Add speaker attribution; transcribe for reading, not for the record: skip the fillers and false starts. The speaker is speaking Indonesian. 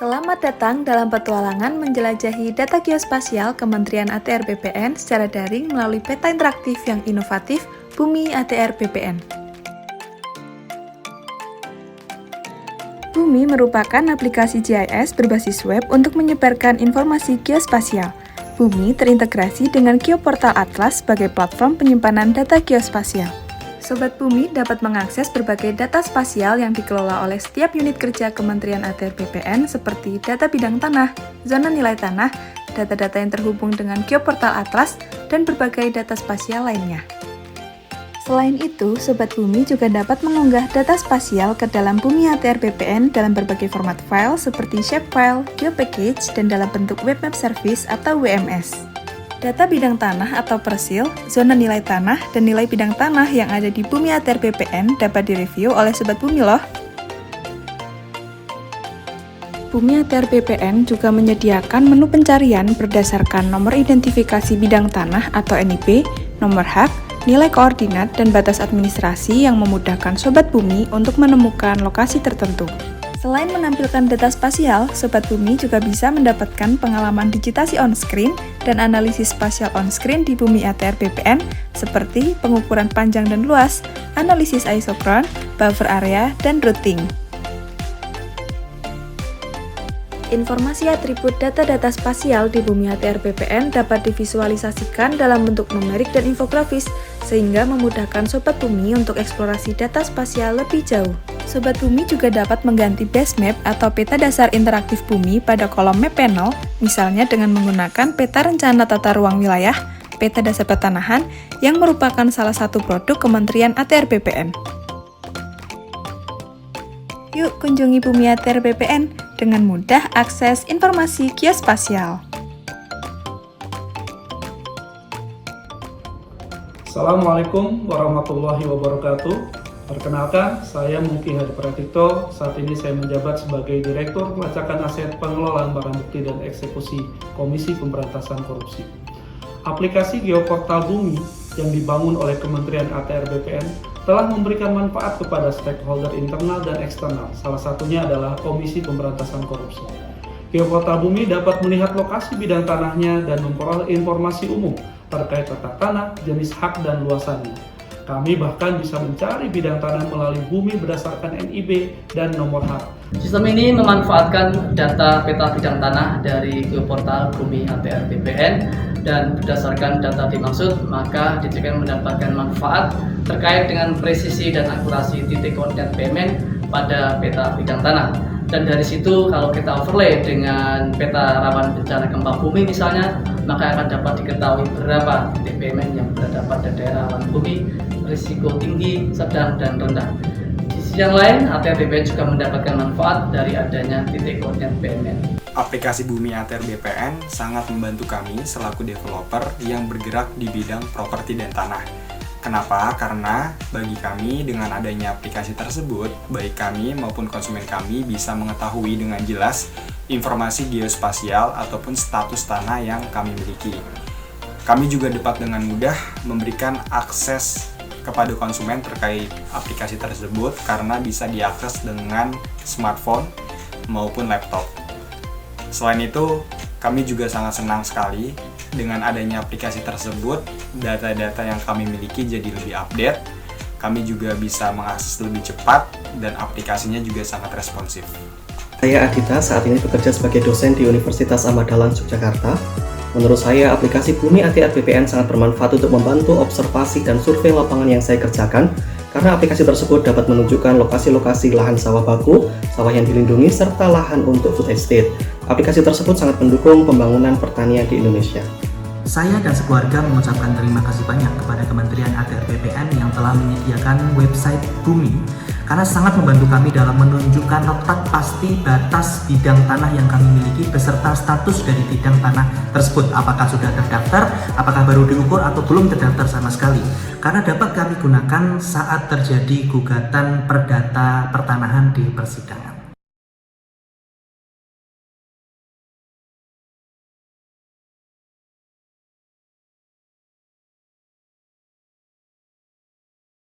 Speaker 1: Selamat datang dalam petualangan menjelajahi data geospasial Kementerian ATR BPN secara daring melalui peta interaktif yang inovatif Bumi ATR BPN. Bumi merupakan aplikasi GIS berbasis web untuk menyebarkan informasi geospasial. Bumi terintegrasi dengan Geoportal Atlas sebagai platform penyimpanan data geospasial. Sobat Bumi dapat mengakses berbagai data spasial yang dikelola oleh setiap unit kerja Kementerian ATR BPN seperti data bidang tanah, zona nilai tanah, data-data yang terhubung dengan Geoportal Atlas, dan berbagai data spasial lainnya. Selain itu, Sobat Bumi juga dapat mengunggah data spasial ke dalam Bumi ATR BPN dalam berbagai format file seperti shapefile, geopackage, dan dalam bentuk web map service atau WMS. Data bidang tanah atau persil, zona nilai tanah, dan nilai bidang tanah yang ada di Bumi ATR BPN dapat direview oleh Sobat Bumi loh. Bumi ATR BPN juga menyediakan menu pencarian berdasarkan nomor identifikasi bidang tanah atau NIB, nomor hak, nilai koordinat, dan batas administrasi yang memudahkan Sobat Bumi untuk menemukan lokasi tertentu. Selain menampilkan data spasial, Sobat Bumi juga bisa mendapatkan pengalaman digitasi on-screen dan analisis spasial on-screen di Bumi ATR BPN seperti pengukuran panjang dan luas, analisis isokron, buffer area, dan routing. Informasi atribut data-data spasial di Bumi ATR BPN dapat divisualisasikan dalam bentuk numerik dan infografis, sehingga memudahkan Sobat Bumi untuk eksplorasi data spasial lebih jauh. Sobat Bumi juga dapat mengganti base map atau peta dasar interaktif Bumi pada kolom map panel, misalnya dengan menggunakan peta rencana tata ruang wilayah, peta dasar pertanahan, yang merupakan salah satu produk Kementerian ATR BPN. Yuk kunjungi Bumi ATR BPN dengan mudah akses informasi geospasial.
Speaker 2: Assalamualaikum warahmatullahi wabarakatuh. Perkenalkan, saya Muki Hadi Pratikto. Saat ini saya menjabat sebagai Direktur Pelacakan Aset Pengelolaan Barang Bukti dan Eksekusi Komisi Pemberantasan Korupsi. Aplikasi Geoportal Bumi yang dibangun oleh Kementerian ATR BPN telah memberikan manfaat kepada stakeholder internal dan eksternal, salah satunya adalah Komisi Pemberantasan Korupsi. Geoportal Bumi dapat melihat lokasi bidang tanahnya dan memperoleh informasi umum terkait letak tanah, jenis hak, dan luasannya. Kami bahkan bisa mencari bidang tanah melalui Bumi berdasarkan NIB dan nomor hak.
Speaker 3: Sistem ini memanfaatkan data peta bidang tanah dari Geoportal Bumi ATR BPN, dan berdasarkan data dimaksud, maka DJKN mendapatkan manfaat terkait dengan presisi dan akurasi titik koordinat payment pada peta bidang tanah. Dan dari situ kalau kita overlay dengan peta rawan bencana gempa bumi misalnya, maka akan dapat diketahui berapa titik payment yang berada pada daerah rawan bumi, risiko tinggi, sedang, dan rendah. Di sisi yang lain, ATR BPN juga mendapatkan manfaat dari adanya titik koordinat payment.
Speaker 4: Aplikasi Bumi ATR BPN sangat membantu kami selaku developer yang bergerak di bidang properti dan tanah. Kenapa? Karena bagi kami dengan adanya aplikasi tersebut, baik kami maupun konsumen kami bisa mengetahui dengan jelas informasi geospasial ataupun status tanah yang kami miliki. Kami juga dapat dengan mudah memberikan akses kepada konsumen terkait aplikasi tersebut karena bisa diakses dengan smartphone maupun laptop. Selain itu, kami juga sangat senang sekali dengan adanya aplikasi tersebut, data-data yang kami miliki jadi lebih update, kami juga bisa mengakses lebih cepat, dan aplikasinya juga sangat responsif.
Speaker 5: Saya Adita, saat ini bekerja sebagai dosen di Universitas Ahmad Dahlan, Yogyakarta. Menurut saya, aplikasi Bumi ATR BPN sangat bermanfaat untuk membantu observasi dan survei lapangan yang saya kerjakan, karena aplikasi tersebut dapat menunjukkan lokasi-lokasi lahan sawah baku, sawah yang dilindungi, serta lahan untuk food estate. Aplikasi tersebut sangat mendukung pembangunan pertanian di Indonesia.
Speaker 6: Saya dan sekeluarga mengucapkan terima kasih banyak kepada Kementerian ATR BPN yang telah menyediakan website Bumi, karena sangat membantu kami dalam menunjukkan letak pasti batas bidang tanah yang kami miliki beserta status dari bidang tanah tersebut, apakah sudah terdaftar, apakah baru diukur, atau belum terdaftar sama sekali, karena dapat kami gunakan saat terjadi gugatan perdata pertanahan di persidangan.